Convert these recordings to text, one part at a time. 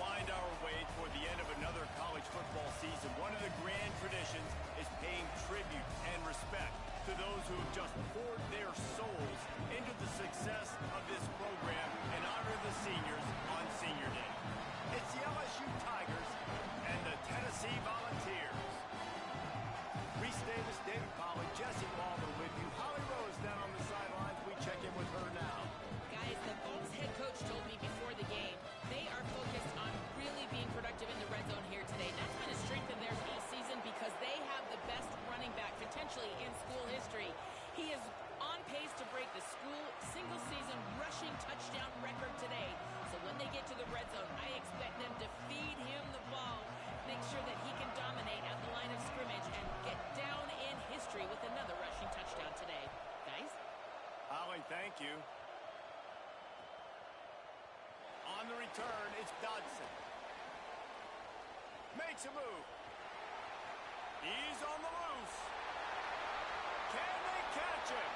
wind our way toward the end of another college football season, one of the grand traditions is paying tribute and respect to those who have just poured their souls into the success of this program and honor the seniors on Senior Day. It's the LSU Tigers and the Tennessee Volunteers. Reese Davis, David Pollard, Jesse Lawler with you. Holly Rose down on the sidelines. We check in with her now. Guys, the Vols head coach told me before the game they are focused on really being productive in the red zone here today. That's been a strength of theirs all season because they have the best running back potentially in school history. He is on pace to break the school single-season rushing touchdown record today. So when they get to the red zone, I expect them to feed him the ball, make sure that he can dominate at the line of scrimmage and get down in history with another rushing touchdown today. Guys? Holly, thank you. On the return, it's Dodson. Makes a move. He's on the loose. Can they catch him?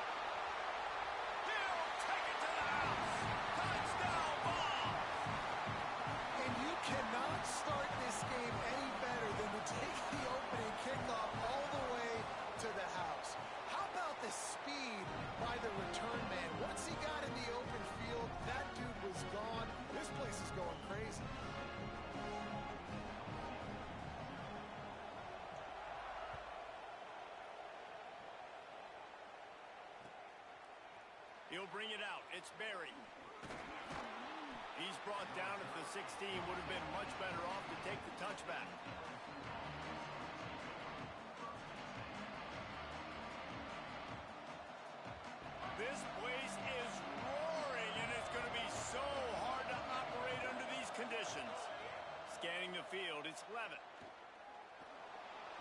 He'll take it to the house. Touchdown ball. And you cannot start this game any better than to take the opening kickoff all the way to the house. How about the speed by the return man? Once he got in the open field, that dude was gone. This place is going crazy. He'll bring it out. It's Berry. He's brought down at the 16. Would have been much better off to take the touchback. This place is roaring, and it's going to be so hard to operate under these conditions. Scanning the field, it's Levitt.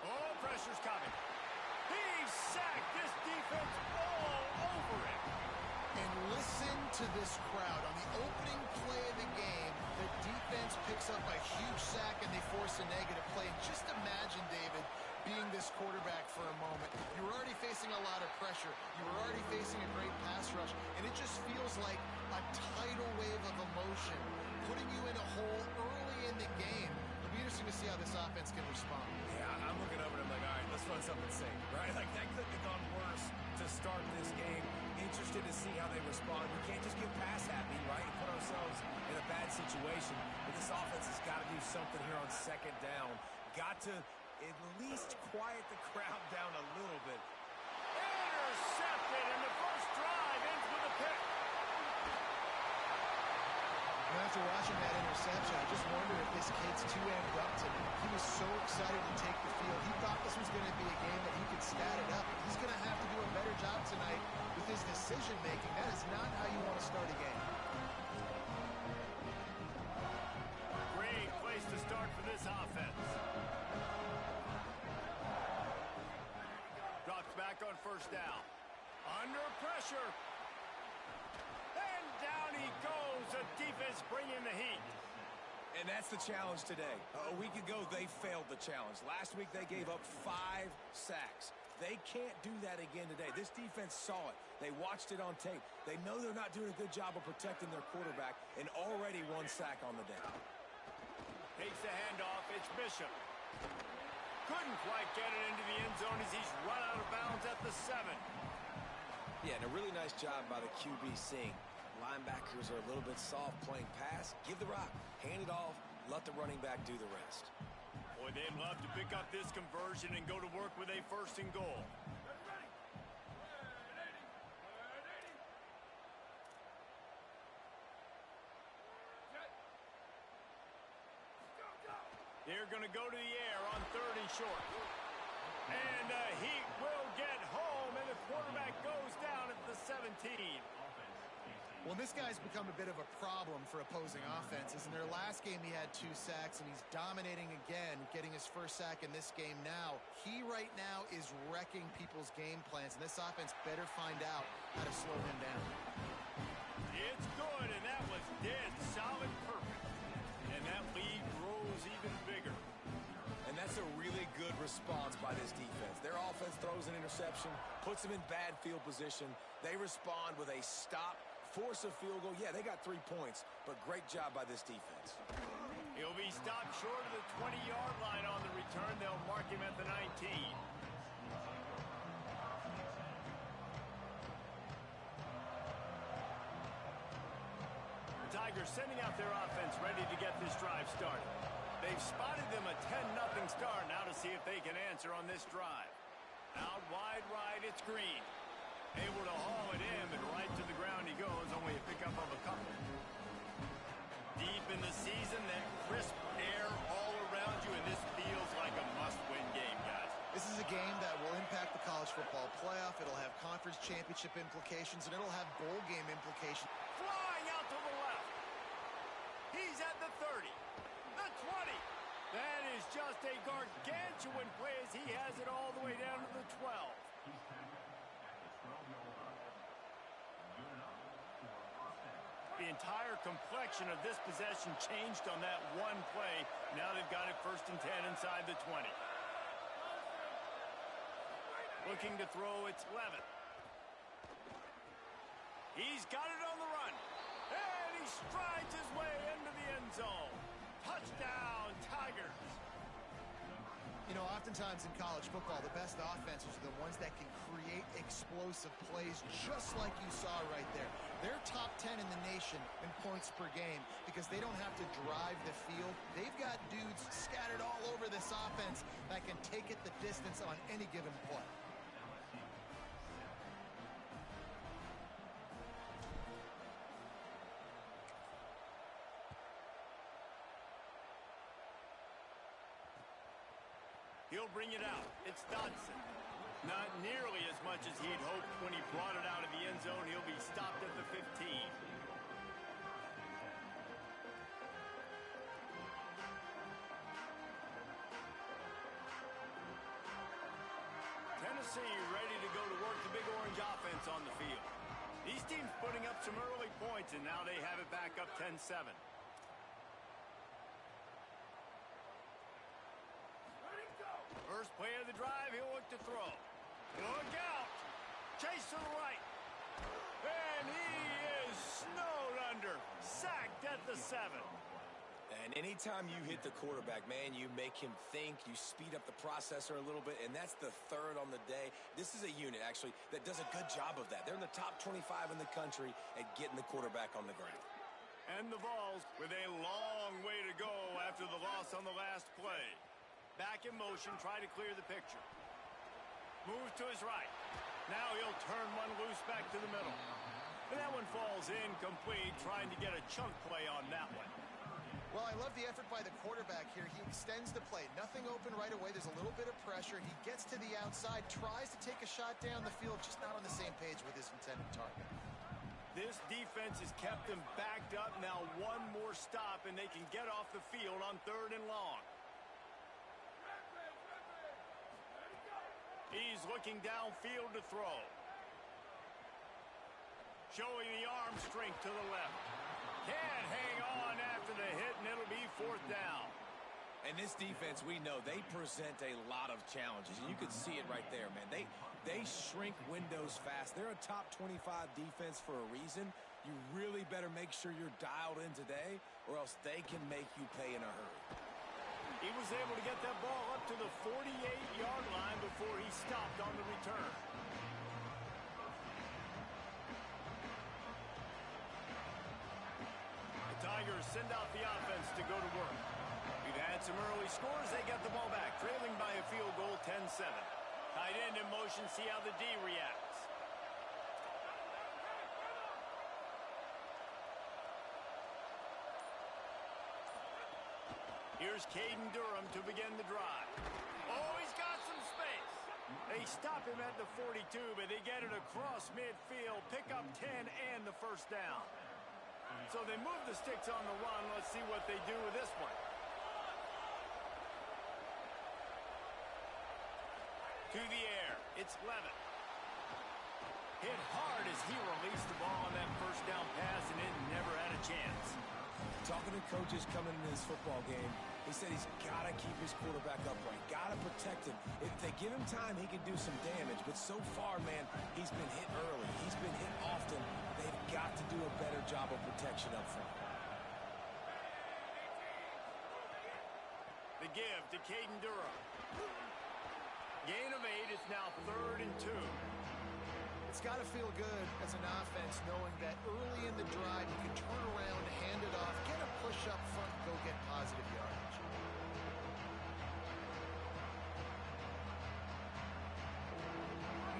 Oh, pressure's coming. He's sacked. This defense all over him. And listen to this crowd. On the opening play of the game, the defense picks up a huge sack and they force a negative play. And just imagine, David, being this quarterback for a moment. You were already facing a lot of pressure. You were already facing a great pass rush. And it just feels like a tidal wave of emotion, putting you in a hole early in the game. It'll be interesting to see how this offense can respond. Yeah, I'm looking over and I'm like, all right, let's run something safe, right? Like, that couldn't have gone worse to start this game. Interested to see how they respond. We can't just get pass happy, right, and put ourselves in a bad situation. But this offense has got to do something here on second down. Got to at least quiet the crowd down a little bit. Intercepted, and the first drive ends with a pick. After watching that interception, I just wonder if this kid's too amped up tonight. He was so excited to take the field. He thought this was going to be a game that he could stat it up. He's going to have to do a better job tonight with his decision-making. That is not how you want to start a game. Great place to start for this offense. Drops back on first down. Under pressure. And down he goes. The defense bringing the heat. And that's the challenge today. A week ago, they failed the challenge. Last week, they gave up 5 sacks. They can't do that again today. This defense saw it. They watched it on tape. They know they're not doing a good job of protecting their quarterback, and already 1 sack on the day. Takes the handoff. It's Bishop. Couldn't quite get it into the end zone as he's run out of bounds at the 7. Yeah, and a really nice job by the QB seeing. Linebackers are a little bit soft playing pass. Give the rock, hand it off, let the running back do the rest. Boy, they'd love to pick up this conversion and go to work with a 1st and goal. They're going to go to the air on 3rd and short. And the Heat will get home, and the quarterback goes down at the 17. Well, this guy's become a bit of a problem for opposing offenses. In their last game, he had 2 sacks, and he's dominating again, getting his 1st sack in this game now. He right now is wrecking people's game plans, and this offense better find out how to slow him down. It's good, and that was dead solid perfect. And that lead grows even bigger. And that's a really good response by this defense. Their offense throws an interception, puts them in bad field position. They respond with a stop, force a field goal. Yeah, they got 3 points, but great job by this defense. He'll be stopped short of the 20-yard line on the return. They'll mark him at the 19. The Tigers sending out their offense ready to get this drive started. They've spotted them a 10-0 start. Now to see if they can answer on this drive. Out wide right, it's Green. Able to haul it in, but right to the ground he goes. Only a pickup of a couple. Deep in the season, that crisp air all around you, and this feels like a must-win game, guys. This is a game that will impact the college football playoff. It'll have conference championship implications, and it'll have bowl game implications. Flying out to the left. He's at the 30. The 20. That is just a gargantuan play as he has it all the way down to the 12. The entire complexion of this possession changed on that one play. Now they've got it 1st and 10 inside the 20. Looking to throw, it's Levitt. He's got it on the run. And he strides his way into the end zone. Touchdown, Tigers. You know, oftentimes in college football, the best offenses are the ones that can create explosive plays just like you saw right there. They're top 10 in the nation in points per game because they don't have to drive the field. They've got dudes scattered all over this offense that can take it the distance on any given play. He'll bring it out. It's Dodson. Not nearly as much as he'd hoped when he brought it out of the end zone. He'll be stopped at the 15. Tennessee ready to go to work the Big Orange offense on the field. These teams putting up some early points, and now they have it back up 10-7. First play of the drive, he'll look to throw. Look out! Chase to the right. And he is snowed under. Sacked at the 7. And anytime you hit the quarterback, man, you make him think, you speed up the processor a little bit, and that's the 3rd on the day. This is a unit, actually, that does a good job of that. They're in the top 25 in the country at getting the quarterback on the ground. And the Vols with a long way to go after the loss on the last play. Back in motion, try to clear the picture. Moves to his right. Now he'll turn one loose back to the middle. And that one falls incomplete, trying to get a chunk play on that one. Well, I love the effort by the quarterback here. He extends the play. Nothing open right away. There's a little bit of pressure. He gets to the outside, tries to take a shot down the field, just not on the same page with his intended target. This defense has kept them backed up. Now one more stop, and they can get off the field on 3rd and long. He's looking downfield to throw. Showing the arm strength to the left. Can't hang on after the hit, and it'll be 4th down. And this defense, we know, they present a lot of challenges. And you can see it right there, man. They shrink windows fast. They're a top 25 defense for a reason. You really better make sure you're dialed in today, or else they can make you pay in a hurry. He was able to get that ball up to the 48-yard line before he stopped on the return. The Tigers send out the offense to go to work. We've had some early scores. They get the ball back, trailing by a field goal 10-7. Tight end in motion, see how the D reacts. Here's Caden Durham to begin the drive. Oh, he's got some space. They stop him at the 42, but they get it across midfield, pick up 10 and the 1st down. So they move the sticks on the run. Let's see what they do with this one. To the air, it's Levitt. Hit hard as he released the ball on that 1st down pass, and it never had a chance. Talking to the coaches coming into this football game, he said he's got to keep his quarterback upright, got to protect him. If they give him time, he can do some damage. But so far, man, he's been hit early. He's been hit often. They've got to do a better job of protection up front. The give to Caden Durham. Gain of 8. It's now 3rd and 2. It's got to feel good as an offense knowing that early in the drive you can turn around, hand it off, get a push up front, and go get positive yardage.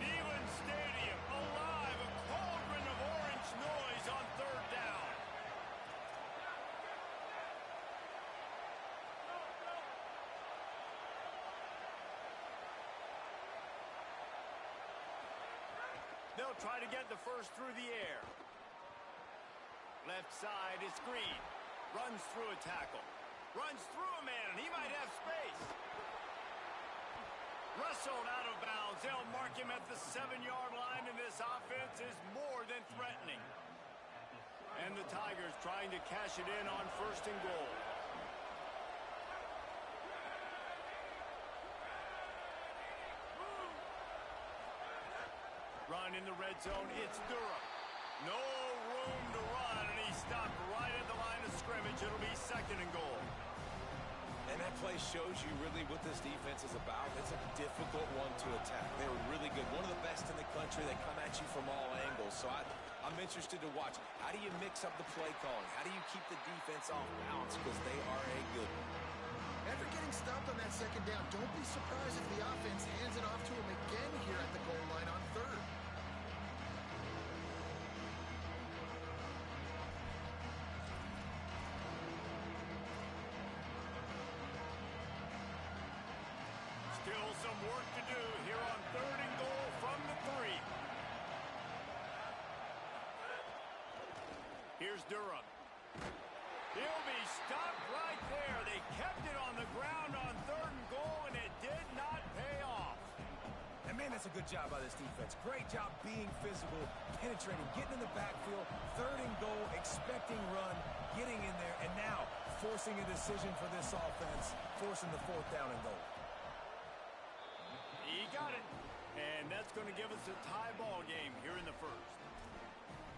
Neyland Stadium alive, a cauldron of orange noise on 3rd down. They'll try to get the first through the air. Left side is Green. Runs through a tackle. Runs through a man, and he might have space. Wrestled out of bounds. They'll mark him at the 7-yard line, and this offense is more than threatening. And the Tigers trying to cash it in on 1st and goal. Run in the red zone, it's Durham. No room to run, and he stopped right at the line of scrimmage. It'll be 2nd and goal. And that play shows you really what this defense is about. It's a difficult one to attack. They're really good. One of the best in the country. They come at you from all angles. So I'm interested to watch. How do you mix up the play calling? How do you keep the defense off balance? Because they are a good one. After getting stopped on that 2nd down, don't be surprised if the offense hands it off to him again here at the goal line on 3rd. Still some work to do here on 3rd and goal from the 3. Here's Durham. He'll be stopped right there. They kept it on the ground on 3rd and goal, and it did not pay off. And, man, that's a good job by this defense. Great job being physical, penetrating, getting in the backfield, 3rd and goal, expecting run, getting in there, and now forcing a decision for this offense, forcing the 4th down and goal. He got it. And that's going to give us a tie ball game here in the 1st.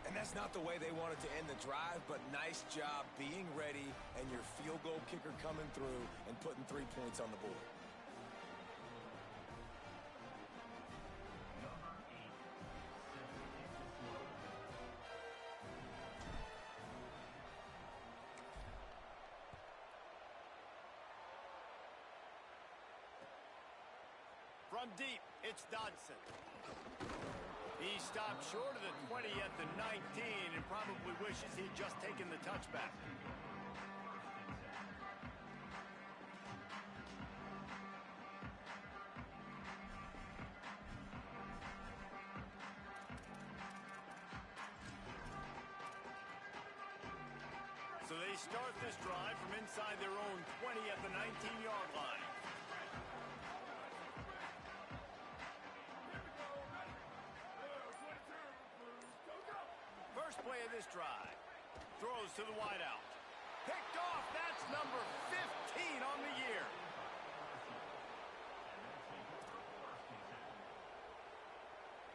And that's not the way they wanted to end the drive, but nice job being ready and your field goal kicker coming through and putting 3 points on the board. From deep, it's Dodson. He stopped short of the 20 at the 19 and probably wishes he'd just taken the touchback. So they start this drive from inside their own 20 at the 19-yard line. First play of this drive. Throws to the wideout. Picked off. That's number 15 on the year.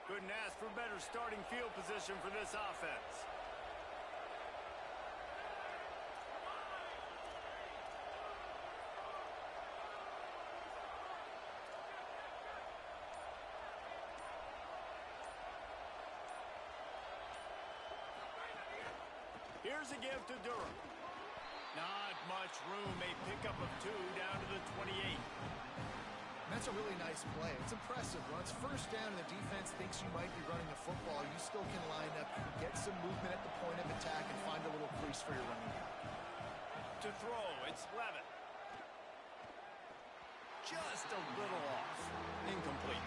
Couldn't ask for better starting field position for this offense. Here's a give to Durham. Not much room. A pickup of 2 down to the 28. That's a really nice play. It's impressive. When it's 1st down and the defense thinks you might be running the football, you still can line up, get some movement at the point of attack, and find a little crease for your running back. To throw, it's Levin. Just a little off. Incomplete.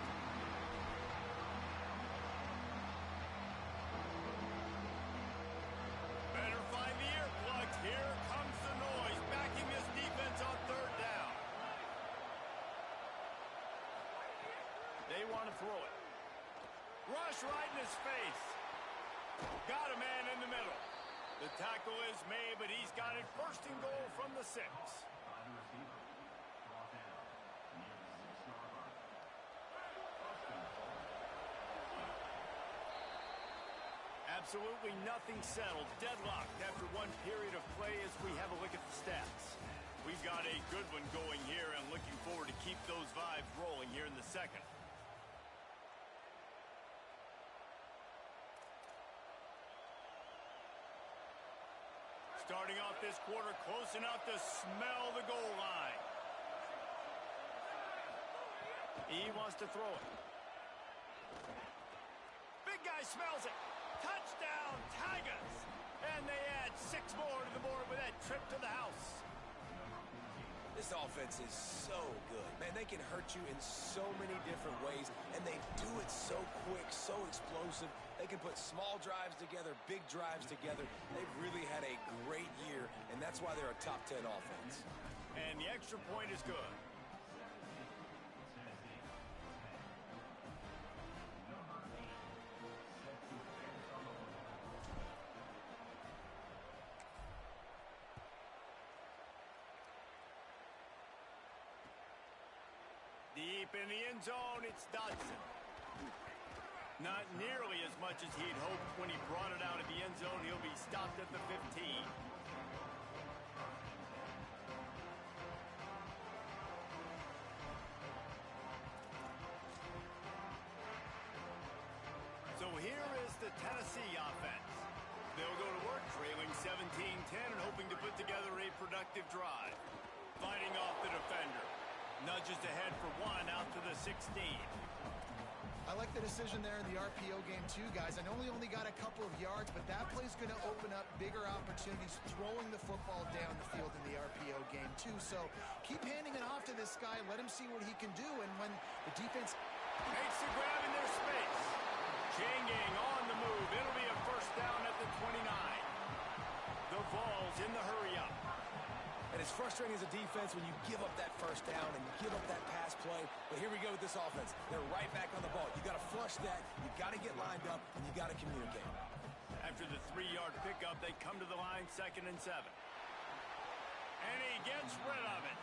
Better find the earplugs. Here comes the noise, backing this defense on 3rd down. They want to throw it. Rush right in his face. Got a man in the middle. The tackle is made, but he's got it first and goal from the 6. Absolutely nothing settled. Deadlocked after one period of play as we have a look at the stats. We've got a good one going here and looking forward to keep those vibes rolling here in the second. Starting off this quarter close enough to smell the goal line. He wants to throw it. Big guy smells it. Touchdown, Tigers! And they add 6 more to the board with that trip to the house. This offense is so good. Man, they can hurt you in so many different ways, and they do it so quick, so explosive. They can put small drives together, big drives together. They've really had a great year, and that's why they're a top 10 offense. And the extra point is good. Deep in the end zone, it's Dodson. Not nearly as much as he'd hoped when he brought it out of the end zone. He'll be stopped at the 15. So here is the Tennessee offense. They'll go to work trailing 17-10 and hoping to put together a productive drive. Fighting off the defender. Nudges ahead for one out to the 16. I like the decision there in the RPO game too, guys. I know he only got a couple of yards, but that play's going to open up bigger opportunities throwing the football down the field in the RPO game too. So keep handing it off to this guy. Let him see what he can do. And when the defense makes the grab in their space. Chain gang on the move. It'll be a first down at the 29. The Vols in the hurry up. And it's frustrating as a defense when you give up that first down and you give up that pass play. But here we go with this offense. They're right back on the ball. You got to flush that. You got to get lined up, and you got to communicate. After the 3-yard pickup, they come to the line 2nd and 7. And he gets rid of it.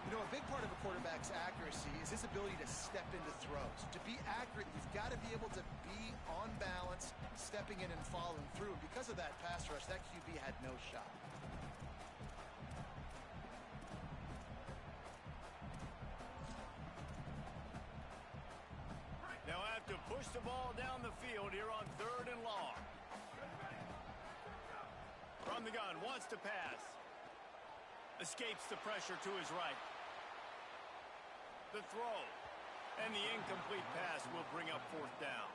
You know, a big part of a quarterback's accuracy is his ability to step into throws. To be accurate, you've got to be able to be on balance, stepping in and following through. And because of that pass rush, that QB had no shot. They'll have to push the ball down the field here on 3rd and long. From the gun, wants to pass. Escapes the pressure to his right. The throw. And the incomplete pass will bring up 4th down.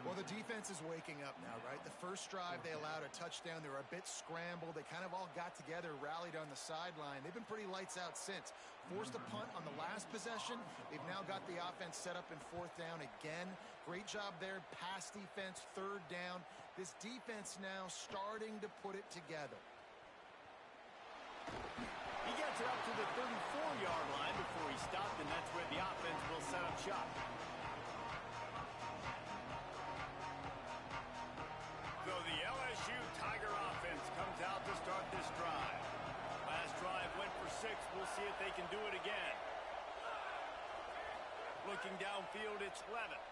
Well, the defense is waking up now, right? The first drive, they allowed a touchdown. They were a bit scrambled. They kind of all got together, rallied on the sideline. They've been pretty lights out since. Forced a punt on the last possession. They've now got the offense set up in 4th down again. Great job there. Pass defense, 3rd down. This defense now starting to put it together. He gets it up to the 34-yard line before he stopped, and that's where the offense will set up shop. So the LSU Tiger offense comes out to start this drive. Last drive went for 6. We'll see if they can do it again. Looking downfield, it's Levin.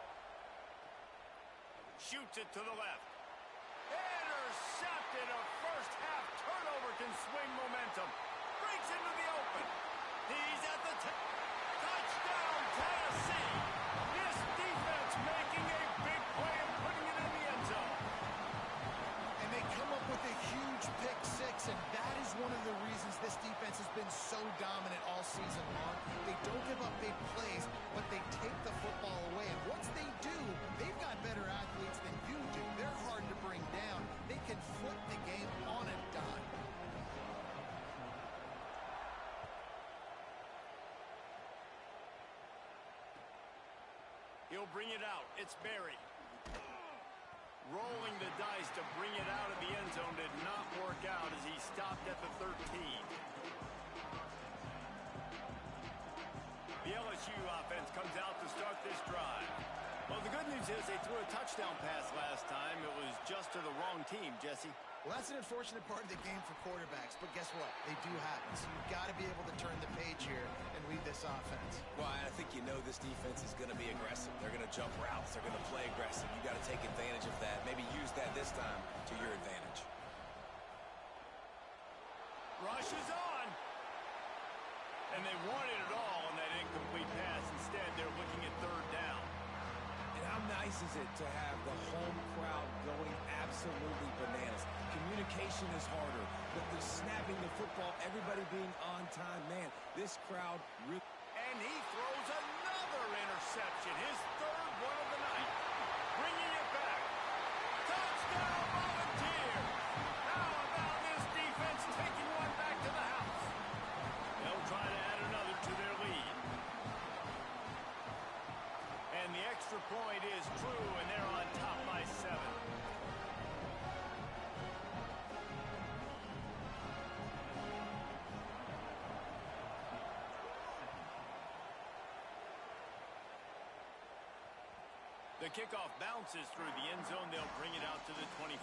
Shoots it to the left. Intercepted. A first-half turnover can swing momentum. Breaks into the open. He's at the touchdown, Tennessee. This defense making a big play and putting it in the end zone. And they come up with a huge pick 6, and that is one of the reasons this defense has been so dominant all season long. They don't give up big plays, but they take the football away. And once they do, they've got better athletes than you do. They're hard to bring down. They can flip the game on a dime. He'll bring it out. It's Barry. Rolling the dice to bring it out of the end zone did not work out as he stopped at the 13. The LSU offense comes out to start this drive. Well, the good news is they threw a touchdown pass last time. It was just to the wrong team, Jesse. Well, that's an unfortunate part of the game for quarterbacks, but guess what? They do happen. So you've got to be able to turn the page here and lead this offense. Well, I think you know this defense is going to be aggressive. They're going to jump routes. They're going to play aggressive. You got to take advantage of that. Maybe use that this time to your advantage. Rush is on. And they wanted it all on that incomplete pass. Instead, they're looking at third down. And how nice is it to have the home crowd going absolutely bananas? Communication is harder, but the snapping the football, everybody being on time, man, this crowd really... And he throws another interception, his third one of the night. Bringing it back. Touchdown, Volunteers! How about this defense taking one back to the house? They'll try to add another to their lead. And the extra point is true, and they're on top by 7. The kickoff bounces through the end zone. They'll bring it out to the 25.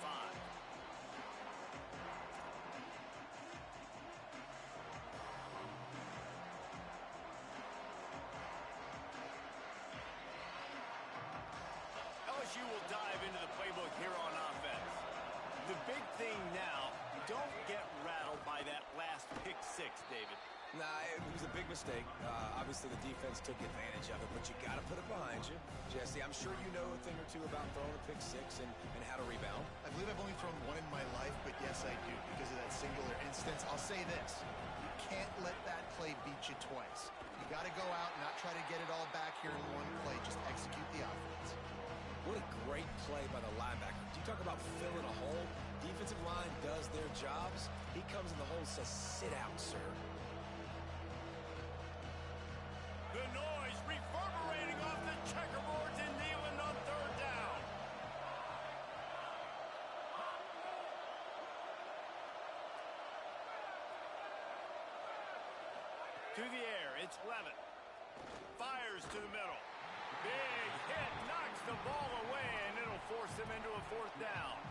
LSU will dive into the playbook here on offense. The big thing now, don't get rattled by that last pick 6, David. Nah, it was a big mistake. Obviously, the defense took advantage of it, but you got to put it behind you. Jesse, I'm sure you know a thing or two about throwing a pick 6 and how to rebound. I believe I've only thrown one in my life, but yes, I do, because of that singular instance. I'll say this. You can't let that play beat you twice. You got to go out and not try to get it all back here in one play. Just execute the offense. What a great play by the linebacker. You talk about filling a hole. Defensive line does their jobs. He comes in the hole and says, sit out, sir. The noise reverberating off the checkerboards and kneeling on third down. To the air, it's Levin. Fires to the middle. Big hit, knocks the ball away, and it'll force him into a fourth down.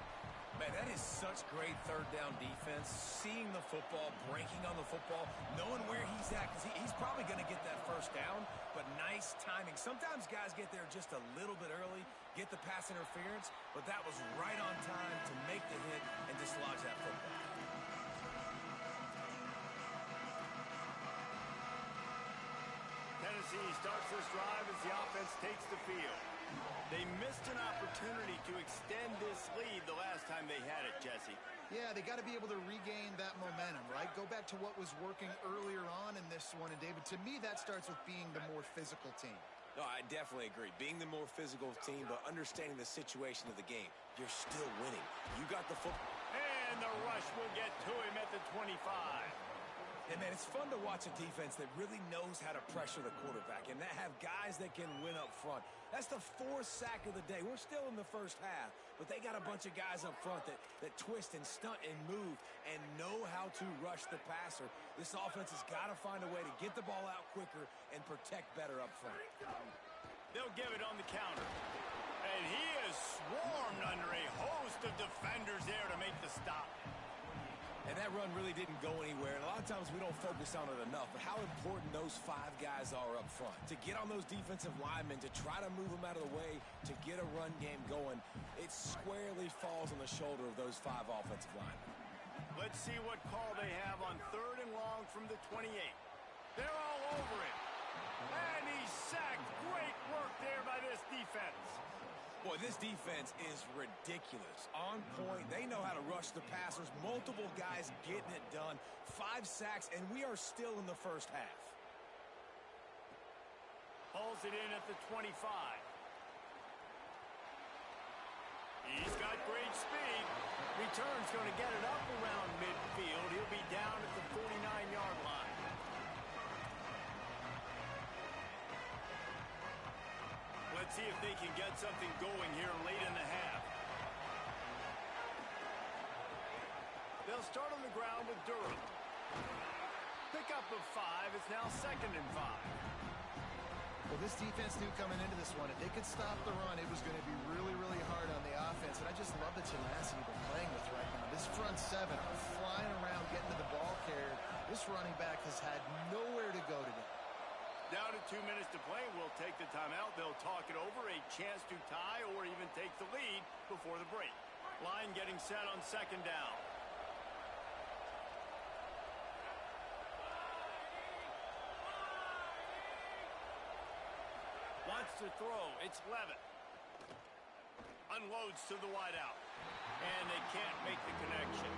Man, that is such great third down defense. Seeing the football, breaking on the football, knowing where he's at, because he's probably going to get that first down, but nice timing. Sometimes guys get there just a little bit early, get the pass interference, but that was right on time to make the hit and dislodge that football. Tennessee starts this drive as the offense takes the field. They missed an opportunity to extend this lead the last time they had it, Jesse. Yeah, they got to be able to regain that momentum, right? Go back to what was working earlier on in this one. And, David, to me, that starts with being the more physical team. No, I definitely agree. Being the more physical team, but understanding the situation of the game. You're still winning. You got the football. And the rush will get to him at the 25. And, man, it's fun to watch a defense that really knows how to pressure the quarterback and that have guys that can win up front. That's the 4th sack of the day. We're still in the first half, but they got a bunch of guys up front that twist and stunt and move and know how to rush the passer. This offense has got to find a way to get the ball out quicker and protect better up front. They'll give it on the counter. And he is swarmed under a host of defenders there to make the stop. And that run really didn't go anywhere. And a lot of times we don't focus on it enough. But how important those 5 guys are up front. To get on those defensive linemen, to try to move them out of the way, to get a run game going, it squarely falls on the shoulder of those 5 offensive linemen. Let's see what call they have on 3rd and long from the 28. They're all over it. And he's sacked. Great work there by this defense. Boy, this defense is ridiculous. On point. They know how to rush the passers. Multiple guys getting it done. 5 sacks, and we are still in the first half. Hauls it in at the 25. He's got great speed. Return's going to get it up around midfield. He'll be down at the 49-yard line. Let's see if they can get something going here late in the half. They'll start on the ground with Durham. Pick up of 5. It's now 2nd and 5. Well, this defense knew coming into this one, if they could stop the run, it was going to be really, really hard on the offense. And I just love the tenacity they're playing with right now. This front seven are flying around getting to the ball carrier. This running back has had nowhere to go today. Down to 2 minutes to play. We'll take the timeout. They'll talk it over. A chance to tie or even take the lead before the break. Line getting set on second down. Wants to throw. It's Levitt. Unloads to the wideout. And they can't make the connection.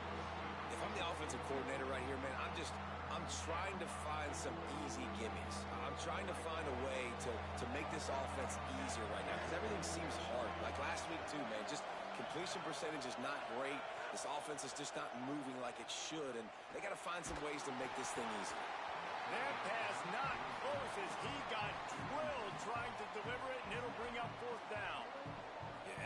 If I'm the offensive coordinator right here, man, I'm trying to find some easy gimmies. I'm trying to find a way to make this offense easier right now because everything seems hard. Like last week too, man, just completion percentage is not great. This offense is just not moving like it should, and they got to find some ways to make this thing easier. That pass not close as he got drilled trying to deliver it, and it'll bring up fourth down.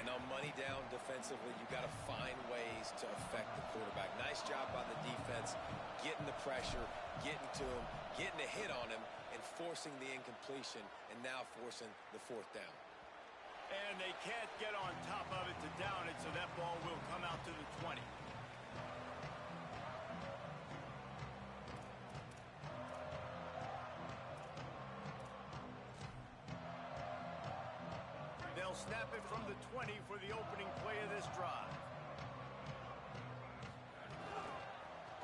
And on money down defensively, you got to find ways to affect the quarterback. Nice job by the defense, getting the pressure, getting to him, getting a hit on him, and forcing the incompletion, and now forcing the fourth down. And they can't get on top of it to down it, so that ball will come out to the 20. They'll snap it from the 20 for the opening play of this drive.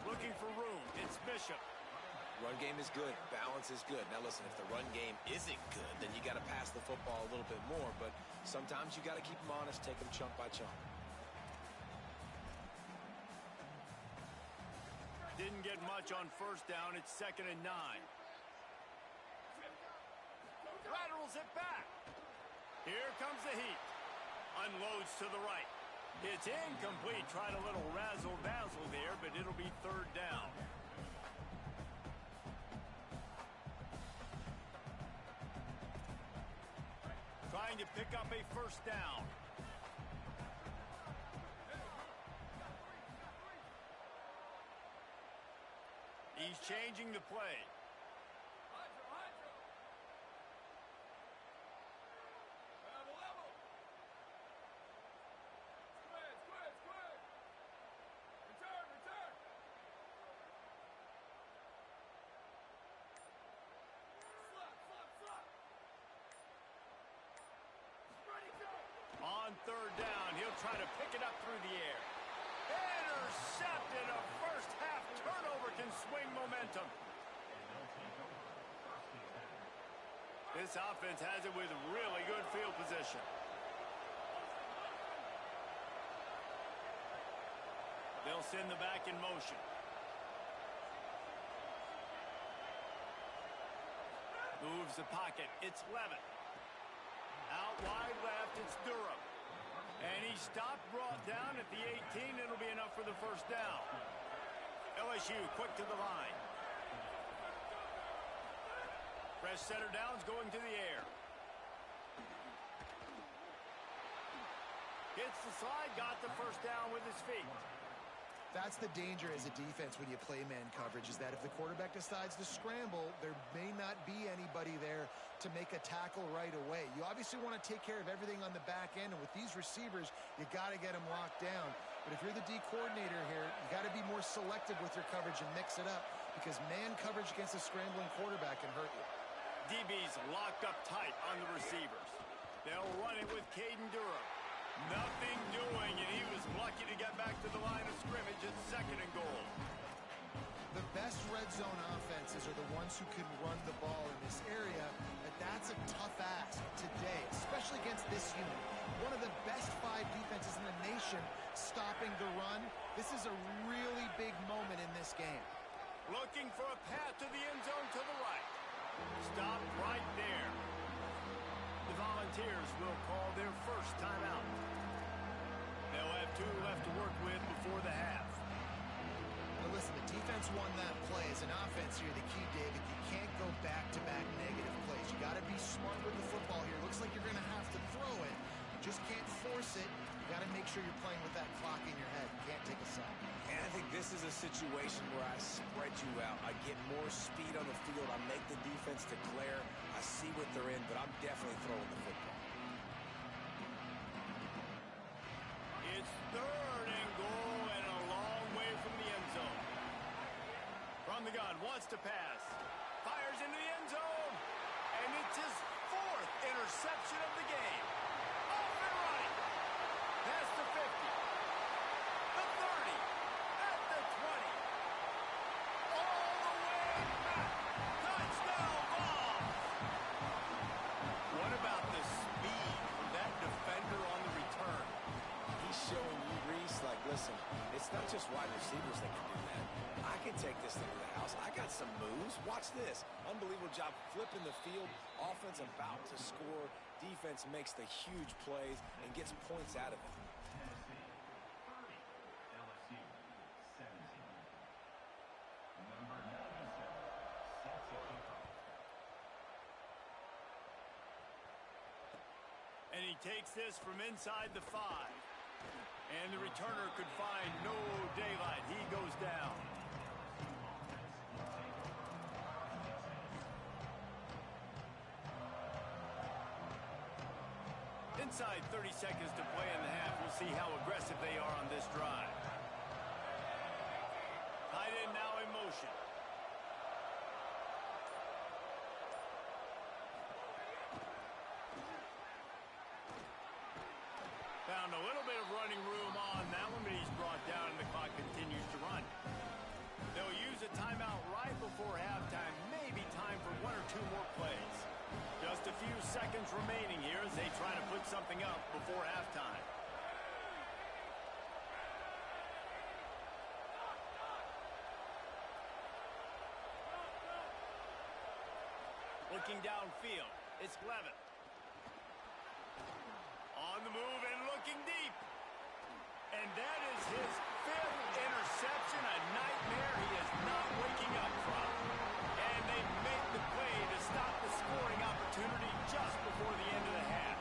Looking for room. It's Bishop. Run game is good. Balance is good. Now listen, if the run game isn't good, then you got to pass the football a little bit more. But sometimes you got to keep them honest, take them chunk by chunk. Didn't get much on first down. It's 2nd and 9. Laterals it back. Here comes the heat. Unloads to the right. It's incomplete. Tried a little razzle-dazzle there, but it'll be 3rd down. Trying to pick up a 1st down. He's changing the play. On 3rd down, he'll try to pick it up through the air. Intercepted. A first half turnover can swing momentum. This offense has it with really good field position. They'll send the back in motion. Moves the pocket. It's Levitt. Out wide left, it's Durham. And he stopped, brought down at the 18. It'll be enough for the 1st down. LSU quick to the line. Fresh center downs going to the air. Hits the slide, got the 1st down with his feet. That's the danger as a defense when you play man coverage, is that if the quarterback decides to scramble, there may not be anybody there to make a tackle right away. You obviously want to take care of everything on the back end, and with these receivers, you got to get them locked down. But if you're the D coordinator here, you got to be more selective with your coverage and mix it up, because man coverage against a scrambling quarterback can hurt you. DB's locked up tight on the receivers. They'll run it with Caden Durham. Nothing doing, and he was lucky to get back to the line of scrimmage at 2nd and goal. The best red zone offenses are the ones who can run the ball in this area, but that's a tough ask today, especially against this unit. One of the best 5 defenses in the nation stopping the run. This is a really big moment in this game. Looking for a path to the end zone to the right. Stop right there. The Volunteers will call their 1st timeout. They'll have 2 left to work with before the half. Now listen, the defense won that play. As an offense here, the key, David, you can't go back-to-back negative plays. You got to be smart with the football here. Looks like you're going to have to throw it. You just can't force it. You got to make sure you're playing with that clock in your head. You can't take a sack. And I think this is a situation where I spread you out. I get more speed on the field. I make the defense declare. I see what they're in, but I'm definitely throwing the football. It's 3rd and goal and a long on the gun, wants to pass. Fires into the end zone. And it's his 4th interception of the game. Off and running. Past the 50. The 30. At the 20. All the way back. Touchdown ball. What about the speed from that defender on the return? He's showing you, Reese, like, listen, it's not just wide receivers that can do that. I can take this thing to the house. I got some moves. Watch this. Unbelievable job flipping the field. Offense about to score. Defense makes the huge plays and gets points out of it. And he takes this from inside the 5. And the returner could find no daylight. He goes down. Inside 30 seconds to play in the half. We'll see how aggressive they are on this drive. Tight end now in motion. Found a little bit of running room on that one, but he's brought down and the clock continues to run. They'll use a timeout right before halftime. Maybe time for 1 or 2 more plays. Just a few seconds remaining here as they try to put something up before halftime. Looking downfield, it's Levin. On the move and looking deep. And that is his 5th interception, a nightmare he is not waking up from. And they make the play to stop the scoring opportunity just before the end of the half.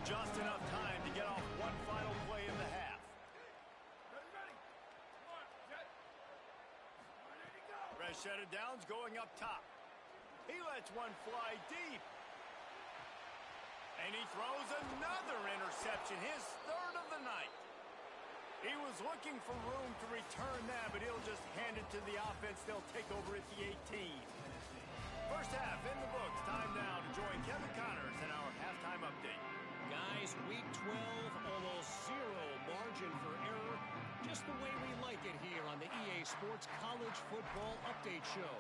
Just enough time to get off one final play in the half. Fresh set of downs going up top. He lets one fly deep. And he throws another interception, his 3rd of the night. He was looking for room to return that, but he'll just hand it to the offense. They'll take over at the 18. First half in the books. Time now to join Kevin Connors in our halftime update. Guys, week 12, almost 0 margin for error. Just the way we like it here on the EA Sports College Football Update Show.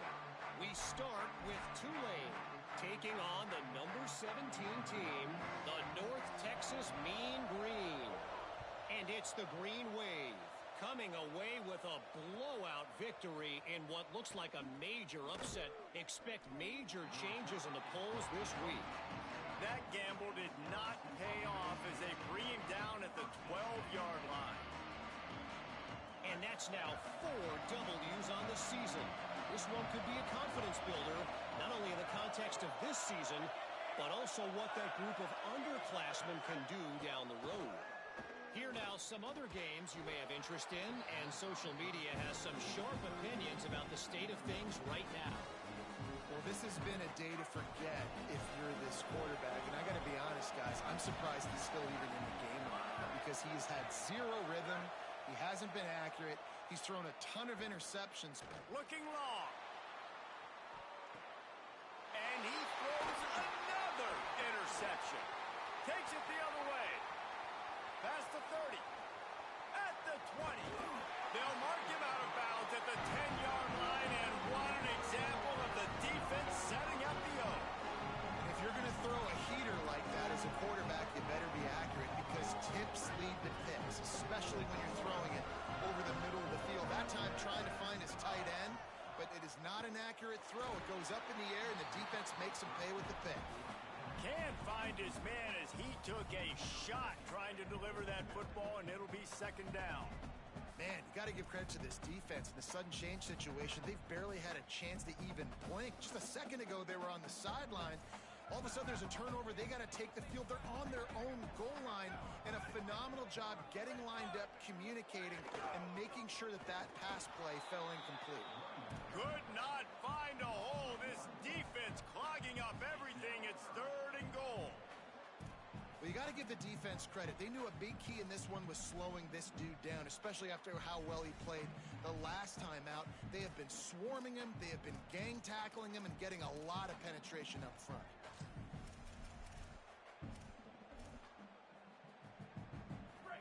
We start with Tulane taking on the number 17 team, the North Texas Mean Green. And it's the Green Wave coming away with a blowout victory in what looks like a major upset. Expect major changes in the polls this week. That gamble did not pay off as they bring him down at the 12-yard line. And that's now 4 W's on the season. This one could be a confidence builder, not only in the context of this season, but also what that group of underclassmen can do down the road. Here now, some other games you may have interest in, and social media has some sharp opinions about the state of things right now. Well, this has been a day to forget if you're this quarterback. And I got to be honest, guys, I'm surprised he's still even in the game right now because he's had 0 rhythm. He hasn't been accurate. He's thrown a ton of interceptions. Looking long. And he throws another interception. Takes it the other way. Past the 30. At the 20. They'll mark him out of bounds at the 10-yard line. And what an example of the defense setting up the O. And if you're going to throw a heater like that as a quarterback, you better be accurate because tips lead to picks, especially when you're throwing it over the middle of the field. That time trying to find his tight end, but it is not an accurate throw. It goes up in the air, and the defense makes him pay with the pick. Can't find his man as he took a shot trying to deliver that football, and it'll be 2nd down. Man, you got to give credit to this defense in the sudden change situation. They've barely had a chance to even blink. Just a second ago, they were on the sideline. All of a sudden, there's a turnover. They got to take the field. They're on their own goal line, and a phenomenal job getting lined up, communicating, and making sure that that pass play fell incomplete. Could not find a hole. This you got to give the defense credit. They knew a big key in this one was slowing this dude down, especially after how well he played the last time out. They have been swarming him. They have been gang tackling him and getting a lot of penetration up front.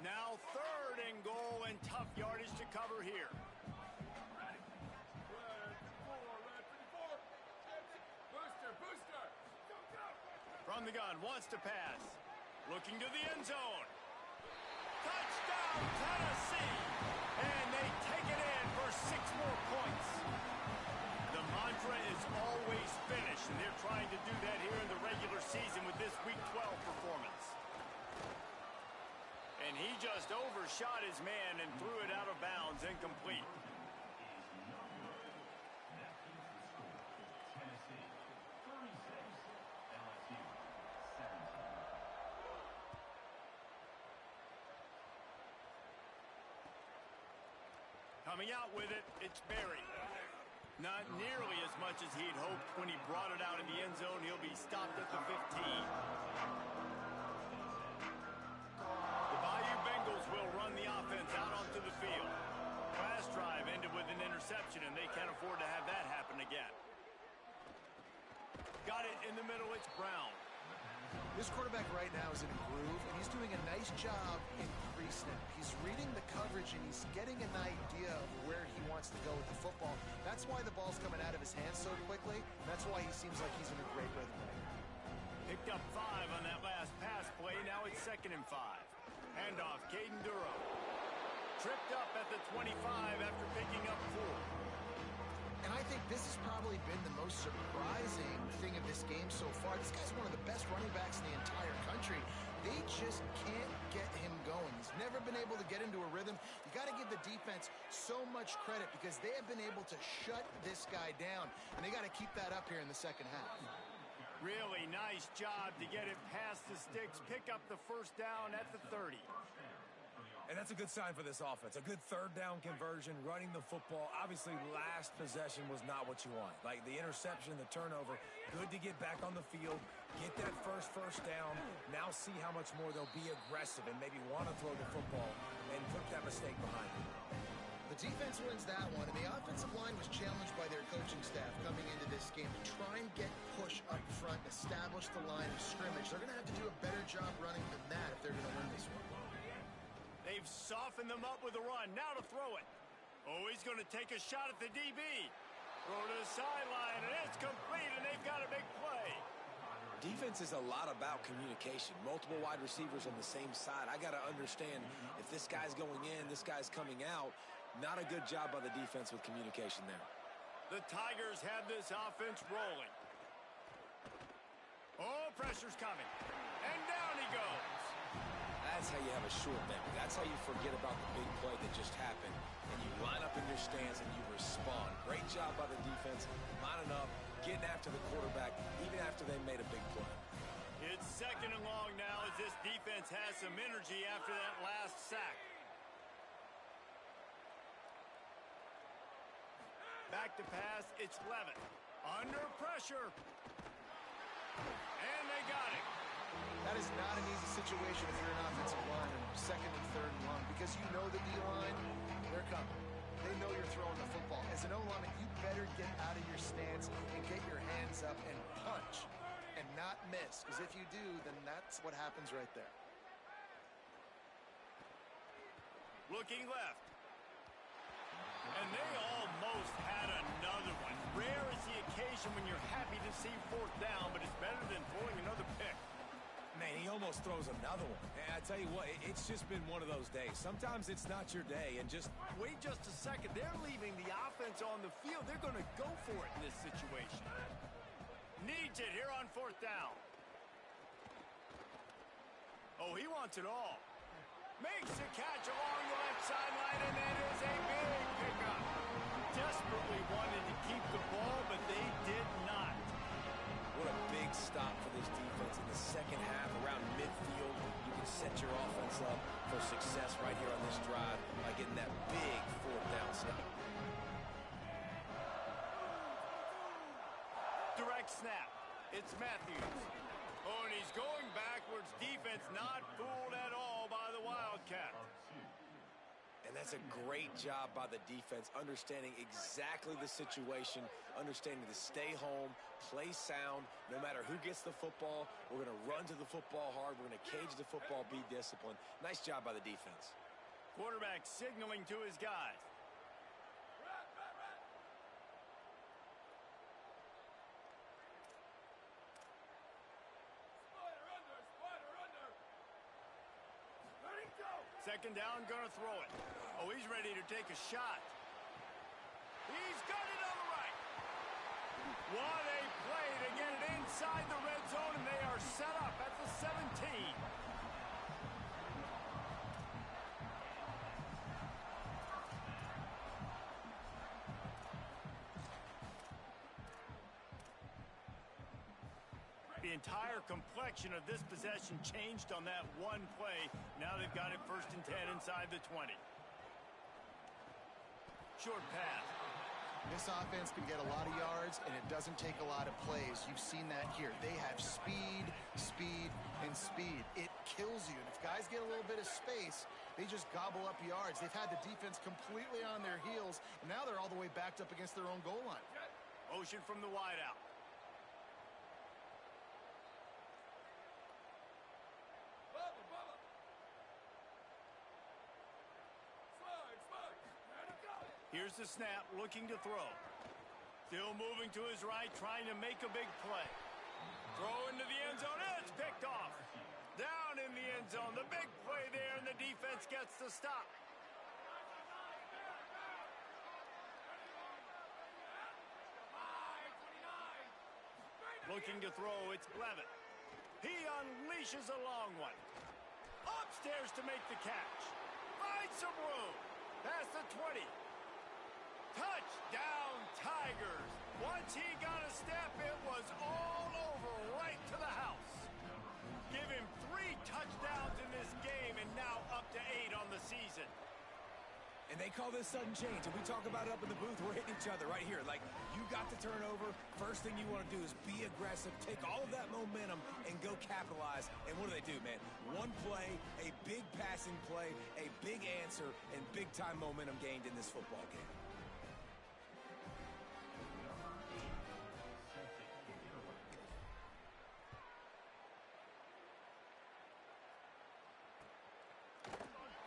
Now 3rd and goal and tough yardage to cover here. From the gun, wants to pass. Looking to the end zone. Touchdown, Tennessee! And they take it in for 6 more points. The mantra is always finish, and they're trying to do that here in the regular season with this Week 12 performance. And he just overshot his man and threw it out of bounds, incomplete. Coming out with it, it's Berry. Not nearly as much as he'd hoped when he brought it out in the end zone. He'll be stopped at the 15. The Bayou Bengals will run the offense out onto the field. Last drive ended with an interception, and they can't afford to have that happen again. Got it in the middle, it's Brown. This quarterback right now is in a groove, and he's doing a nice job in pre-snap. He's reading the coverage, and he's getting an idea of where he wants to go with the football. That's why the ball's coming out of his hands so quickly. That's why he seems like he's in a great rhythm right now. Picked up 5 on that last pass play. Now it's 2nd and 5. Handoff, Caden Duro. Tripped up at the 25 after picking up 4. And I think this has probably been the most surprising thing of this game so far. This guy's one of the best running backs in the entire country. They just can't get him going. He's never been able to get into a rhythm. You got to give the defense so much credit because they have been able to shut this guy down, and they got to keep that up here in the second half. Really nice job to get it past the sticks, pick up the 1st down at the 30. And that's a good sign for this offense. A good 3rd down conversion, running the football. Obviously, last possession was not what you want. Like the interception, the turnover. Good to get back on the field, get that first down. Now see how much more they'll be aggressive and maybe want to throw the football and put that mistake behind them. The defense wins that one, and the offensive line was challenged by their coaching staff coming into this game to try and get push up front, establish the line of scrimmage. They're going to have to do a better job running than that if they're going to win this one. They've softened them up with a run. Now to throw it. Oh, he's going to take a shot at the DB. Throw to the sideline, and it's complete, and they've got a big play. Defense is a lot about communication. Multiple wide receivers on the same side. I got to understand if this guy's going in, this guy's coming out. Not a good job by the defense with communication there. The Tigers have this offense rolling. Oh, pressure's coming. And down he goes. That's how you have a short memory. That's how you forget about the big play that just happened. And you line up in your stance and you respond. Great job by the defense, lining up, getting after the quarterback, even after they made a big play. It's 2nd and long now as this defense has some energy after that last sack. Back to pass, it's Levitt. Under pressure. And they got it. That is not an easy situation if you're an offensive line in 2nd and 3rd and long because you know the D-line, they're coming. They know you're throwing the football. As an O-lineman, you better get out of your stance and get your hands up and punch and not miss because if you do, then that's what happens right there. Looking left. And they almost had another one. Rare is the occasion when you're happy to see 4th down, but it's better than throwing another pick. Man, he almost throws another one. And I tell you what, it's just been one of those days. Sometimes it's not your day, and just... Wait just a second. They're leaving the offense on the field. They're going to go for it in this situation. Needs it here on 4th down. Oh, he wants it all. Makes a catch along the left sideline, and that is a big pickup. Desperately wanted to keep the ball, but they did not. What a big stop for this defense in the second half around midfield. You can set your offense up for success right here on this drive by getting that big 4th down stop. Direct snap. It's Matthews. Oh, and he's going backwards. Defense not fooled at all by the Wildcat. And that's a great job by the defense, understanding exactly the situation, understanding to stay home, play sound. No matter who gets the football, we're going to run to the football hard. We're going to cage the football, be disciplined. Nice job by the defense. Quarterback signaling to his guys. Second down, gonna throw it. Oh, he's ready to take a shot. He's got it on the right. What a play to get it inside the red zone, and they are set up at the 17. The entire complexion of this possession changed on that one play. Now they've got it 1st and 10 inside the 20. Short pass. This offense can get a lot of yards, and it doesn't take a lot of plays. You've seen that here. They have speed, speed, and speed. It kills you. And if guys get a little bit of space, they just gobble up yards. They've had the defense completely on their heels, and now they're all the way backed up against their own goal line. Motion from the wideout. Here's the snap, looking to throw. Still moving to his right, trying to make a big play. Throw into the end zone, and it's picked off. Down in the end zone, the big play there, and the defense gets the stop. Looking to throw, it's Levitt. He unleashes a long one. Upstairs to make the catch. Finds some room. Past the 20. Touchdown, Tigers. Once he got a step, it was all over right to the house. Give him 3 touchdowns in this game and now up to 8 on the season. And they call this sudden change. And we talk about it up in the booth. We're hitting each other right here. Like, you got the turnover. First thing you want to do is be aggressive, take all of that momentum, and go capitalize. And what do, man? One play, a big passing play, a big answer, and big-time momentum gained in this football game.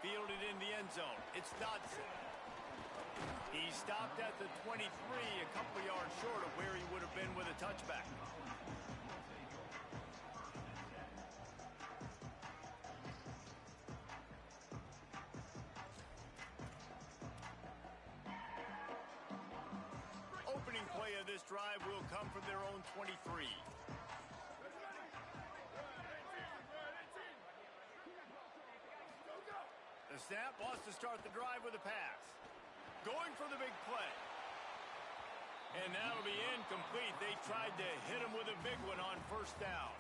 Fielded in the end zone. It's Dodson. He stopped at the 23, a couple of yards short of where he would have been with a touchback. Opening play of this drive will come from their own 23. The snap wants to start the drive with a pass. Going for the big play. And that'll be incomplete. They tried to hit him with a big one on 1st down.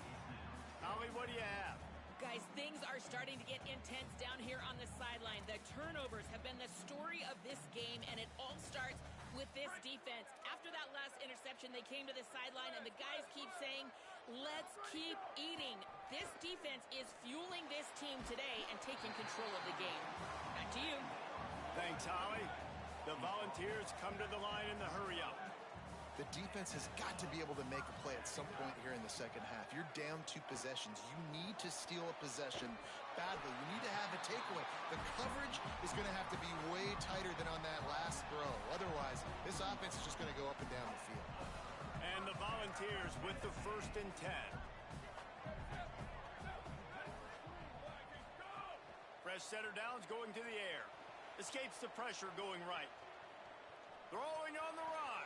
Holly, what do you have? Guys, things are starting to get intense down here on the sideline. The turnovers have been the story of this game, and it all starts with this defense. After that last interception, they came to the sideline, and the guys keep saying, let's keep eating. This defense is fueling this team today and taking control of the game. Back to you. Thanks, Holly. The Volunteers come to the line in the hurry-up. The defense has got to be able to make a play at some point here in the second half. You're down 2 possessions. You need to steal a possession badly. You need to have a takeaway. The coverage is going to have to be way tighter than on that last throw. Otherwise, this offense is just going to go up and down the field. And the Volunteers with the 1st and 10. Fresh setter downs going to the air. Escapes the pressure going right. Throwing on the run.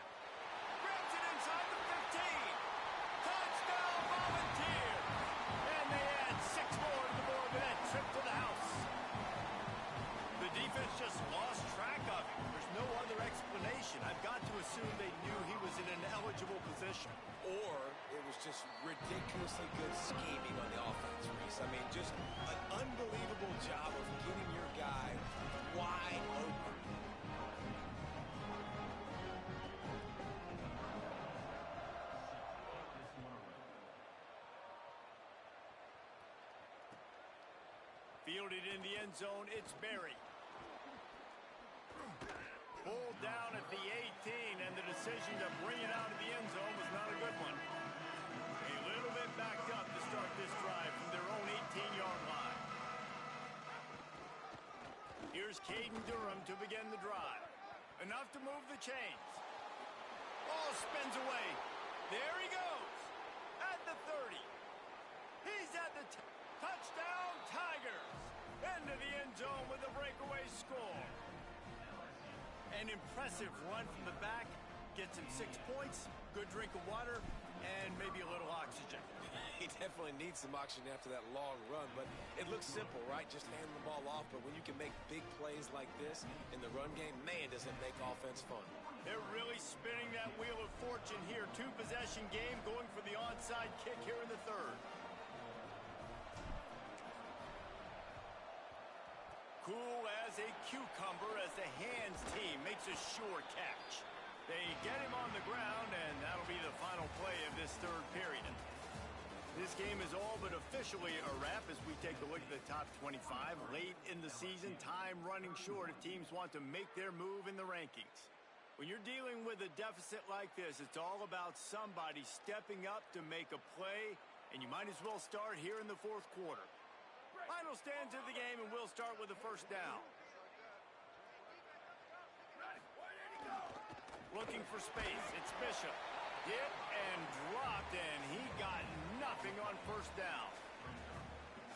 Grabs it inside the 15. Touchdown, Volunteers. And they add 6 more to the board with that trip to the house. The defense just lost track of him. There's no other explanation. I've got to assume they knew he was in an eligible position. Or it was just ridiculously good scheming on the offense, Reese. I mean, just an unbelievable job of getting your guy wide open. Fielded in the end zone, it's Berry. Pulled down at the 18, and the decision to bring it out of the end zone was not a good one. A little bit backed up to start this drive from their own 18-yard line. Here's Caden Durham to begin the drive. Enough to move the chains. Ball spins away. There he goes. At the 30. He's at the touchdown Tigers. Into the end zone with a breakaway score. An impressive run from the back. Gets him 6 points, good drink of water, and maybe a little oxygen. He definitely needs some oxygen after that long run, but it looks simple, right? Just hand the ball off, but when you can make big plays like this in the run game, man, does it make offense fun. They're really spinning that wheel of fortune here. 2-possession game, going for the onside kick here in the third. Cool as a cucumber as the hands team makes a sure catch. They get him on the ground, and that'll be the final play of this third period. This game is all but officially a wrap as we take a look at the top 25. Late in the season, time running short if teams want to make their move in the rankings. When you're dealing with a deficit like this, it's all about somebody stepping up to make a play, and you might as well start here in the fourth quarter. Final stands of the game, and we'll start with the first down. Looking for space. It's Bishop. Hit and dropped, and he got nothing on first down.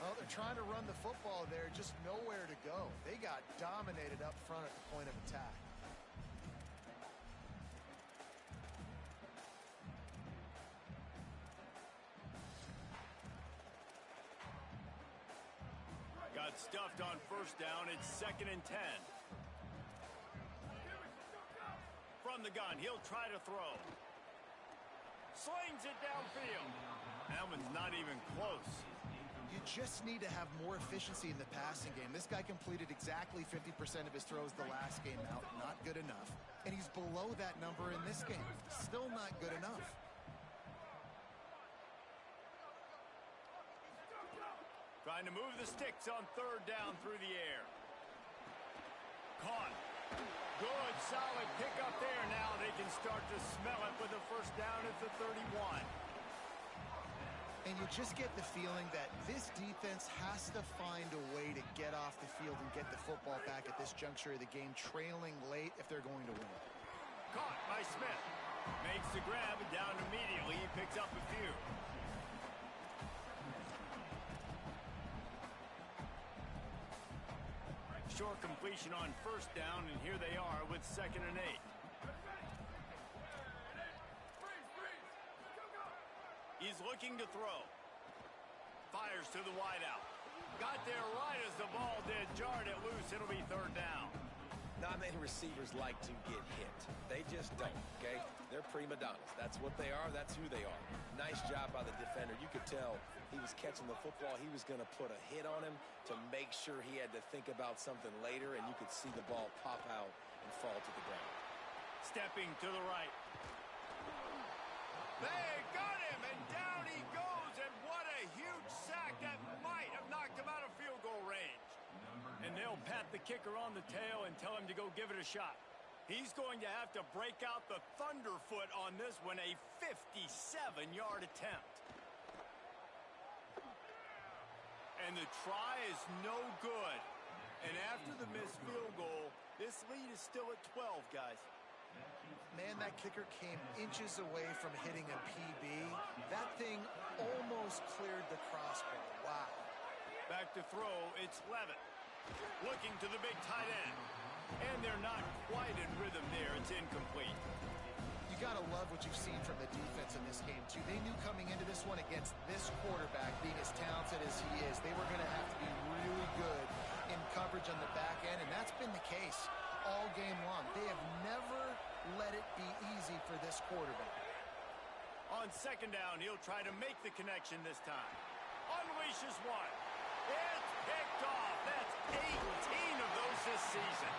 Well, they're trying to run the football there, just nowhere to go. They got dominated up front at the point of attack. Got stuffed on first down. It's 2nd and 10. From the gun, he'll try to throw. Slings it downfield. That one's not even close. You just need to have more efficiency in the passing game. This guy completed exactly 50% of his throws the last game out. Not good enough. And he's below that number in this game. Still not good enough. Trying to move the sticks on third down through the air. Caught. Good, solid pickup there. Now they can start to smell it with a first down at the 31. And you just get the feeling that this defense has to find a way to get off the field and get the football back at this juncture of the game, trailing late if they're going to win. Caught by Smith. Makes the grab and down immediately. He picks up a few. Short completion on first down, and here they are with 2nd and 8. He's looking to throw. Fires to the wideout. Got there right as the ball did. Jarred it loose. It'll be third down. Not many receivers like to get hit. They just don't, okay? They're prima donnas. That's what they are. That's who they are. Nice job by the defender. You could tell he was catching the football. He was going to put a hit on him to make sure he had to think about something later, and you could see the ball pop out and fall to the ground. Stepping to the right. They got him, and down he goes, and what a huge sack that might have knocked him out of field goal range. And they'll pat the kicker on the tail and tell him to go give it a shot. He's going to have to break out the thunderfoot on this one, a 57-yard attempt. And the try is no good. And after the missed field goal, this lead is still at 12, guys. Man, that kicker came inches away from hitting a PB. That thing almost cleared the crossbar. Wow. Back to throw, it's Levitt. Looking to the big tight end. And they're not quite in rhythm there. It's incomplete. You got to love what you've seen from the defense in this game, too. They knew coming into this one against this quarterback, being as talented as he is, they were going to have to be really good in coverage on the back end, and that's been the case all game long. They have never let it be easy for this quarterback. On second down, he'll try to make the connection this time. Unleashes one. It's picked off. That's 18 of those this season.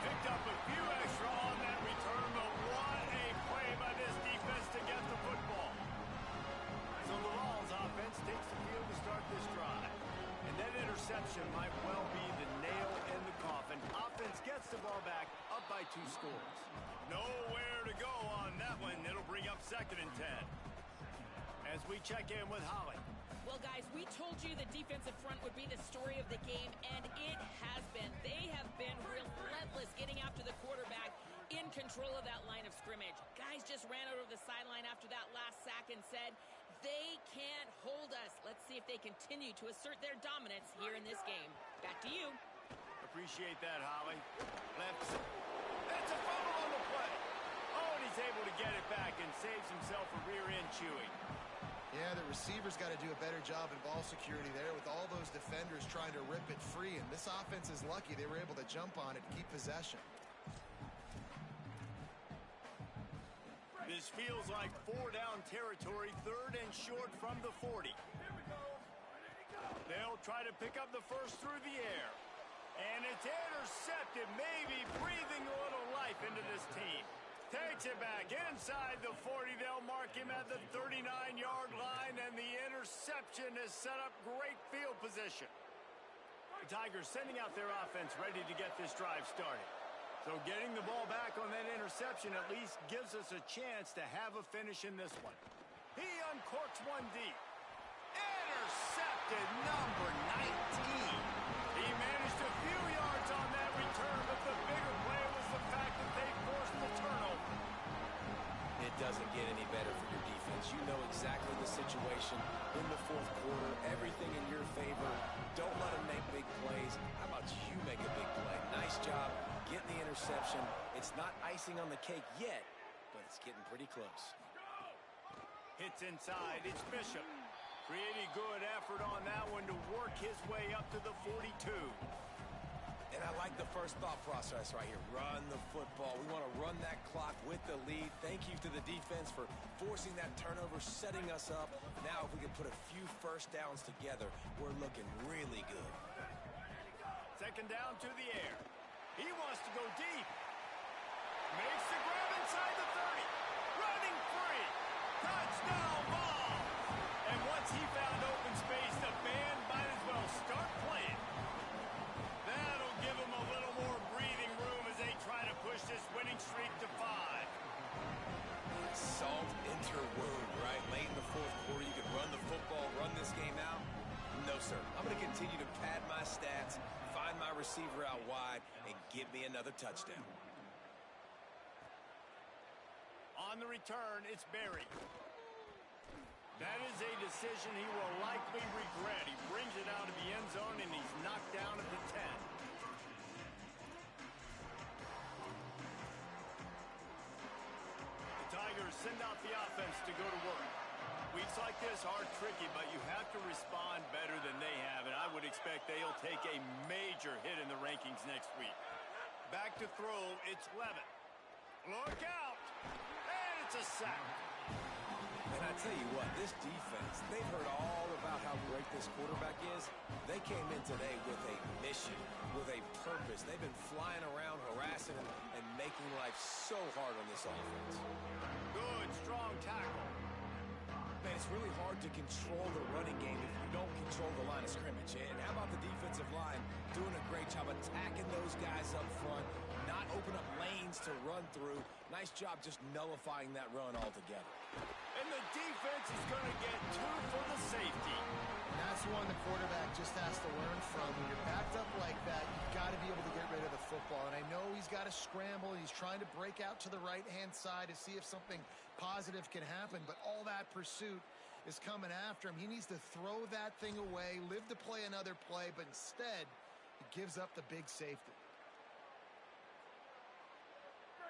Picked up a few extra on that return, but what a play by this defense to get the football. So Laval's offense takes the field to start this drive. And that interception interception might well be the nail in the coffin. Offense gets the ball back, up by 2 scores. Nowhere to go on that one. It'll bring up 2nd and 10. As we check in with Holly. Well, guys, we told you the defensive front would be the story of the game, and it has been. They have been relentless getting after the quarterback, in control of that line of scrimmage. Guys just ran out of the sideline after that last sack and said, they can't hold us. Let's see if they continue to assert their dominance here in this game. Back to you. Appreciate that, Holly. Left. That's a fumble on the play. Oh, and he's able to get it back and saves himself a rear end chewing. Yeah, the receiver's got to do a better job in ball security there with all those defenders trying to rip it free. And this offense is lucky they were able to jump on it and keep possession. This feels like 4-down territory, 3rd and short from the 40. They'll try to pick up the first through the air. And it's intercepted, maybe breathing a little life into this team. Takes it back inside the 40. They'll mark him at the 39-yard line, and the interception has set up great field position. The Tigers sending out their offense ready to get this drive started. So getting the ball back on that interception at least gives us a chance to have a finish in this one. He uncorks one deep. Intercepted, number 19. He managed a few yards on that return, but the bigger play was the fact that they forced the turnover. It doesn't get any better for your defense. You know exactly the situation in the 4th quarter. Everything in your favor. Don't let them make big plays. How about you make a big play? Nice job getting the interception. It's not icing on the cake yet, but it's getting pretty close. Hits inside. It's Bishop. Pretty good effort on that one to work his way up to the 42. And I like the first thought process right here. Run the football. We want to run that clock with the lead. Thank you to the defense for forcing that turnover, setting us up. Now, if we can put a few first downs together, we're looking really good. 2nd down to the air. He wants to go deep. Makes the grab inside the 30. Running free. Touchdown ball. And once he found open space, the band might as well start playing. That'll give him a little more breathing room as they try to push this winning streak to 5. Salt into wound, right? Late in the 4th quarter, you can run the football, run this game out. No, sir. I'm going to continue to pad my stats, find my receiver out wide, and give me another touchdown. On the return, it's Barry. That is a decision he will likely regret. He brings it out of the end zone, and he's knocked down at the 10. The Tigers send out the offense to go to work. Weeks like this are tricky, but you have to respond better than they have, and I would expect they'll take a major hit in the rankings next week. Back to throw, it's Levitt. Look out! And it's a sack. And I tell you what, this defense, they've heard all about how great this quarterback is. They came in today with a mission, with a purpose. They've been flying around, harassing him, and making life so hard on this offense. Good, strong tackle. Man, it's really hard to control the running game if you don't control the line of scrimmage. And how about the defensive line doing a great job attacking those guys up front, not open up lanes to run through. Nice job just nullifying that run altogether. And the defense is going to get 2 for the safety. And that's one the quarterback just has to learn from. When you're backed up like that, you've got to be able to get rid of the football. And I know he's got to scramble. He's trying to break out to the right-hand side to see if something positive can happen. But all that pursuit is coming after him. He needs to throw that thing away, live to play another play, but instead, he gives up the big safety.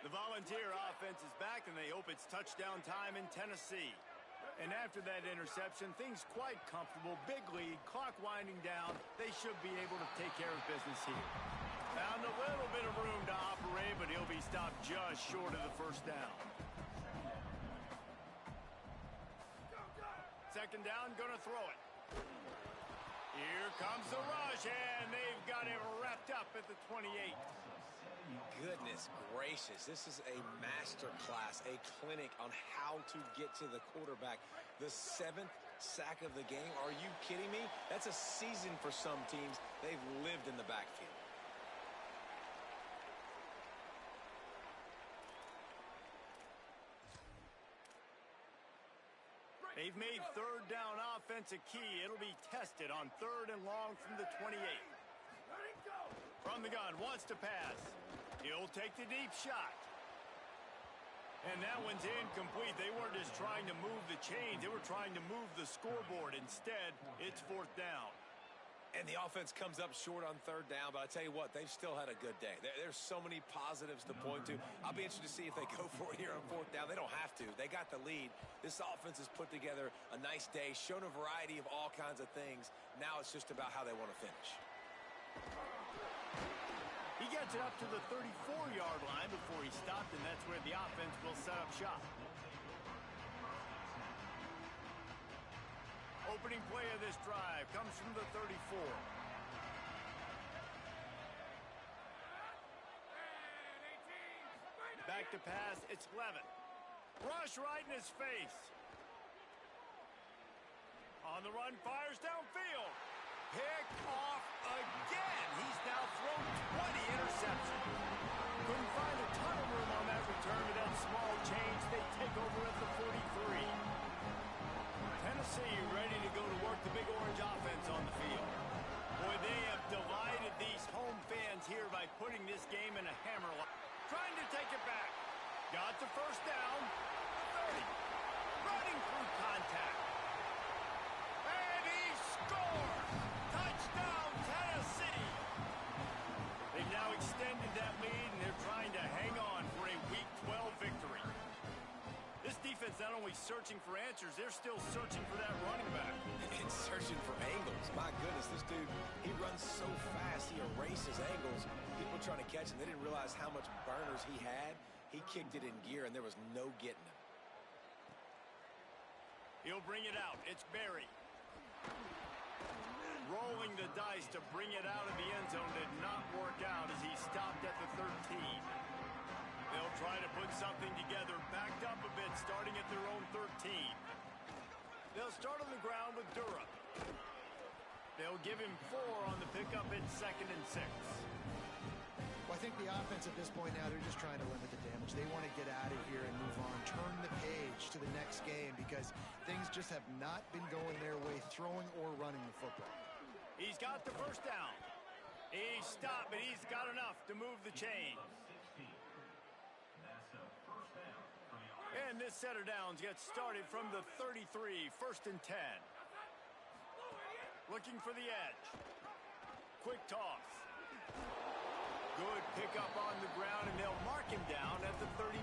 The Volunteer offense is back, and they hope it's touchdown time in Tennessee. And after that interception, things quite comfortable. Big lead, clock winding down. They should be able to take care of business here. Found a little bit of room to operate, but he'll be stopped just short of the first down. 2nd down, gonna throw it. Here comes the rush, and they've got it wrapped up at the 28. Goodness gracious, this is a master class, a clinic on how to get to the quarterback. The 7th sack of the game. Are you kidding me? That's a season for some teams. They've lived in the backfield. They've made third down offense a key. It'll be tested on 3rd and long from the 28. From the gun, wants to pass. He'll take the deep shot. And that one's incomplete. They weren't just trying to move the chains. They were trying to move the scoreboard. Instead, it's 4th down. And the offense comes up short on 3rd down, but I tell you what, they've still had a good day. There's so many positives to point to. I'll be interested to see if they go for it here on 4th down. They don't have to. They got the lead. This offense has put together a nice day, shown a variety of all kinds of things. Now it's just about how they want to finish. He gets it up to the 34-yard line before he stopped, and that's where the offense will set up shop. Opening play of this drive comes from the 34. Back to pass, it's Levin. Rush right in his face. On the run, fires downfield. Picked off again. He's now thrown 20 interceptions. Couldn't find a ton of room on that return with that small change. They take over at the 43. Tennessee ready to go to work the Big Orange offense on the field. Boy, they have divided these home fans here by putting this game in a hammerlock. Trying to take it back. Got the first down. 30. Running through contact. And he scores! Touchdown, Tennessee! They've now extended that lead, and they're trying to hang on for a Week 12 victory. This defense not only searching for answers, they're still searching for that running back. It's searching for angles. My goodness, this dude, he runs so fast, he erases angles. People trying to catch him, they didn't realize how much burners he had. He kicked it in gear, and there was no getting him. He'll bring it out. It's Berry. Rolling the dice to bring it out of the end zone did not work out as he stopped at the 13. They'll try to put something together, backed up a bit, starting at their own 13. They'll start on the ground with Durham. They'll give him 4 on the pickup at 2nd and 6. Well, I think the offense at this point now, they're just trying to limit the damage. They want to get out of here and move on, turn the page to the next game because things just have not been going their way, throwing or running the football. He's got the first down. He stopped, but he's got enough to move the chains. And this set of downs gets started from the 33, 1st and 10. Looking for the edge. Quick toss. Good pickup on the ground, and they'll mark him down at the 39.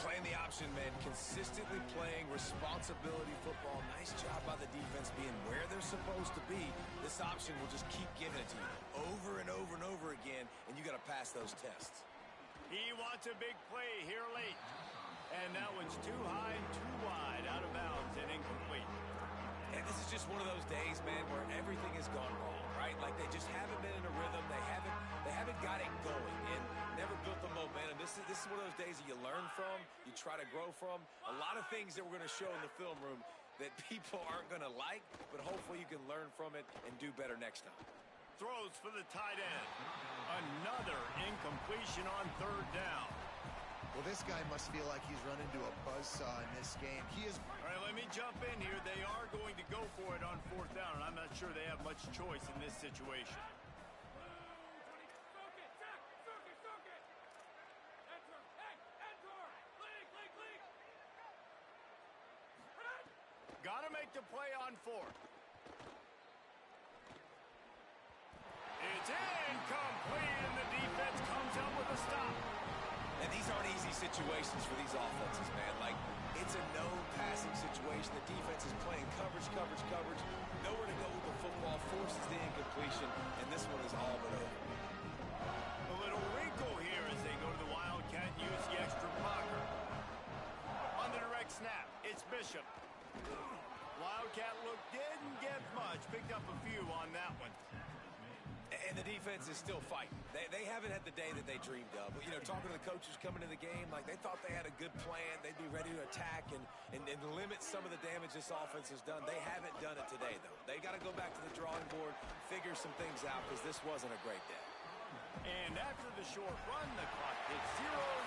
Playing the option, man. Consistently playing responsibility football. Nice job by the defense being where they're supposed to be. This option will just keep giving it to you over and over and over again, and you got to pass those tests. He wants a big play here late. And that one's too high and too wide, out of bounds and incomplete. And this is just one of those days, man, where everything has gone wrong, right? Like they just haven't been in a rhythm. They haven't got it going and never built the momentum. This is one of those days that you learn from, you try to grow from. A lot of things that we're going to show in the film room that people aren't going to like, but hopefully you can learn from it and do better next time. Throws for the tight end. Another incompletion on 3rd down. Well, this guy must feel like he's run into a buzzsaw in this game. He is... All right, let me jump in here. They are going to go for it on 4th down, and I'm not sure they have much choice in this situation. Got to make the play on 4th. It's incomplete, and the defense comes up with a stop. And these aren't easy situations for these offenses, man. Like, it's a no passing situation. The defense is playing coverage. Nowhere to go with the football, forces the incompletion, and this one is all but over. A little wrinkle here as they go to the Wildcat and use the extra blocker. On the direct snap, it's Bishop. Wildcat look didn't get much. Picked up a few on that one. And the defense is still fighting. They haven't had the day that they dreamed of. You know, talking to the coaches coming to the game, like they thought they had a good plan. They'd be ready to attack and limit some of the damage this offense has done. They haven't done it today, though. They got to go back to the drawing board, figure some things out, because this wasn't a great day. And after the short run, the clock hits 0.